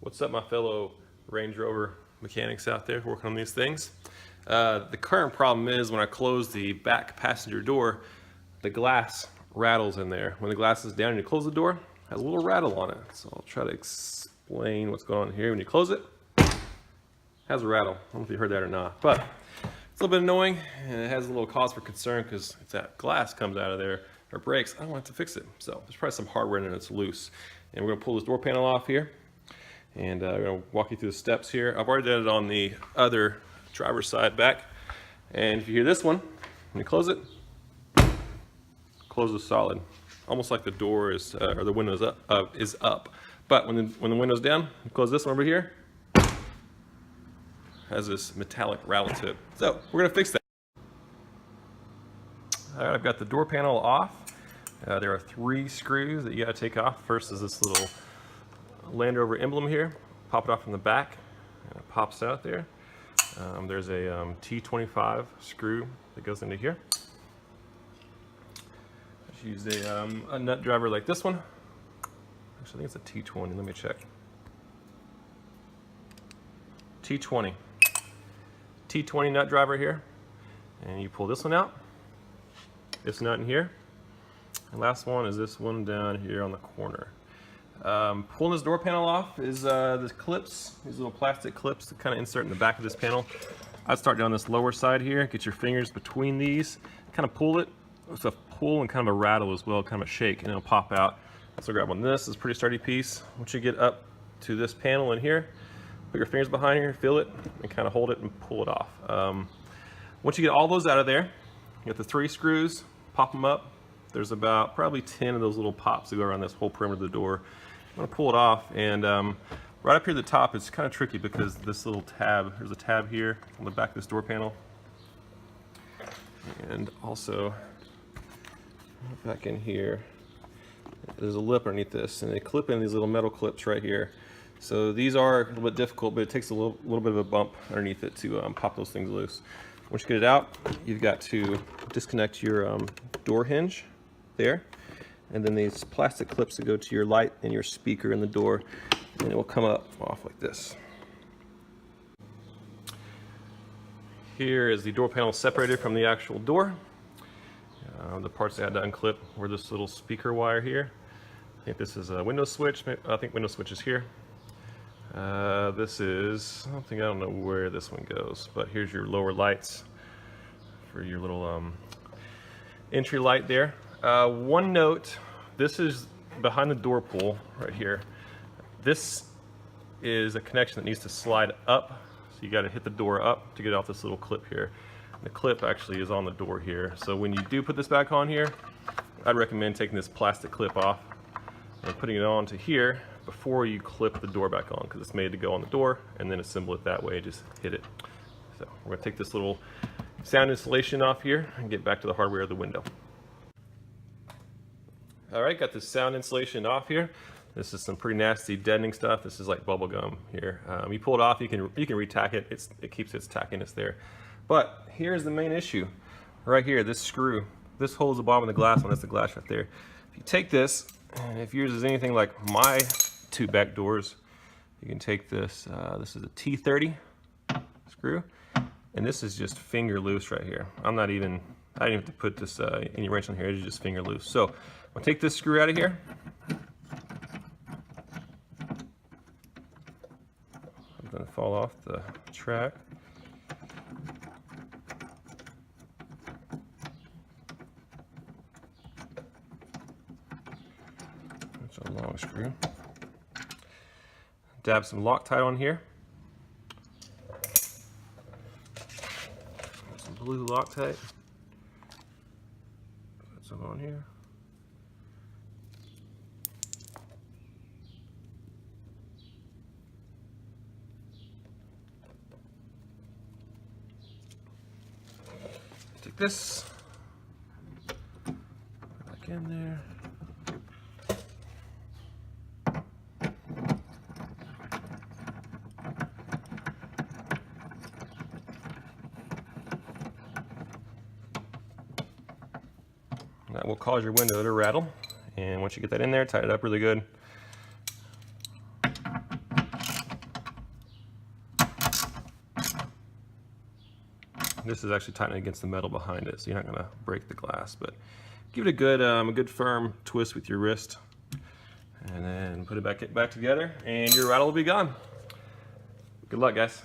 What's up, my fellow Range Rover mechanics out there working on these things? The current problem is when I close the back passenger door, the glass rattles in there. When the glass is down and you close the door, it has a little rattle on it. So I'll try to explain what's going on here. When you close it, it has a rattle. I don't know if you heard that or not, but it's a little bit annoying and it has a little cause for concern because if that glass comes out of there or breaks, I don't want to fix it. So there's probably some hardware in it that's loose. And we're gonna pull this door panel off here. And we're going to walk you through the steps here. I've already done it on the other driver's side back. And if you hear this one, when you close it, closes solid. Almost like the door is, or the window is up. But when the window's down, you close this one over here, has this metallic rattle to it. So we're going to fix that. All right, I've got the door panel off. There are 3 screws that you got to take off. First is this little Land Rover emblem here. Pop it off from the back, and it pops out there. There's a T25 screw that goes into here. Just use a nut driver like this one. Actually, I think it's a T20. Let me check. T20 nut driver here, and you pull this one out. This nut in here. And last one is this one down here on the corner. Pulling this door panel off is the clips, these little plastic clips that kind of insert in the back of this panel. I'd start down this lower side here, get your fingers between these, kind of pull it. It's a pull and kind of a rattle as well, kind of a shake, and it'll pop out. So grab one. This is a pretty sturdy piece. Once you get up to this panel in here, put your fingers behind here, feel it, and kind of hold it and pull it off. Once you get all those out of there, you get the 3 screws, pop them up. There's about probably 10 of those little pops that go around this whole perimeter of the door. I'm going to pull it off, and right up here at the top it's kind of tricky because this little tab, there's a tab here on the back of this door panel, and also back in here there's a lip underneath this, and they clip in these little metal clips right here. So these are a little bit difficult, but it takes a little bit of a bump underneath it to pop those things loose. Once you get it out, you've got to disconnect your door hinge there. And then these plastic clips that go to your light and your speaker in the door, and it will come up off like this. Here is the door panel separated from the actual door. The parts that I had to unclip were this little speaker wire here. I think this is a window switch. I think window switch is here. This is, I don't know where this one goes, but here's your lower lights for your little entry light there. One note, this is behind the door pull right here. This is a connection that needs to slide up, so you got to hit the door up to get off this little clip here. The clip actually is on the door here, so when you do put this back on here, I'd recommend taking this plastic clip off and putting it onto here before you clip the door back on, because it's made to go on the door and then assemble it that way. Just hit it. So we're going to take this little sound insulation off here and get back to the hardware of the window. Alright, got this sound insulation off here. This is some pretty nasty deadening stuff. This is like bubble gum here. You pull it off, you can re-tack it. It keeps its tackiness there. But here's the main issue. Right here, this screw. This holds the bottom of the glass one. That's the glass right there. If you take this, and if yours is anything like my 2 back doors, you can take this. This is a T30 screw, and this is just finger loose right here. I didn't even have to put this any wrench on here. It's just finger loose. So I'll take this screw out of here. I'm going to fall off the track. That's a long screw. Dab some Loctite on here. Some blue Loctite. Put some on here. Take this. Put it back in there. That will cause your window to rattle, and once you get that in there, tie it up really good. This is actually tightening against the metal behind it, so you're not going to break the glass. But give it a good firm twist with your wrist, and then put it back together, and your rattle will be gone. Good luck, guys.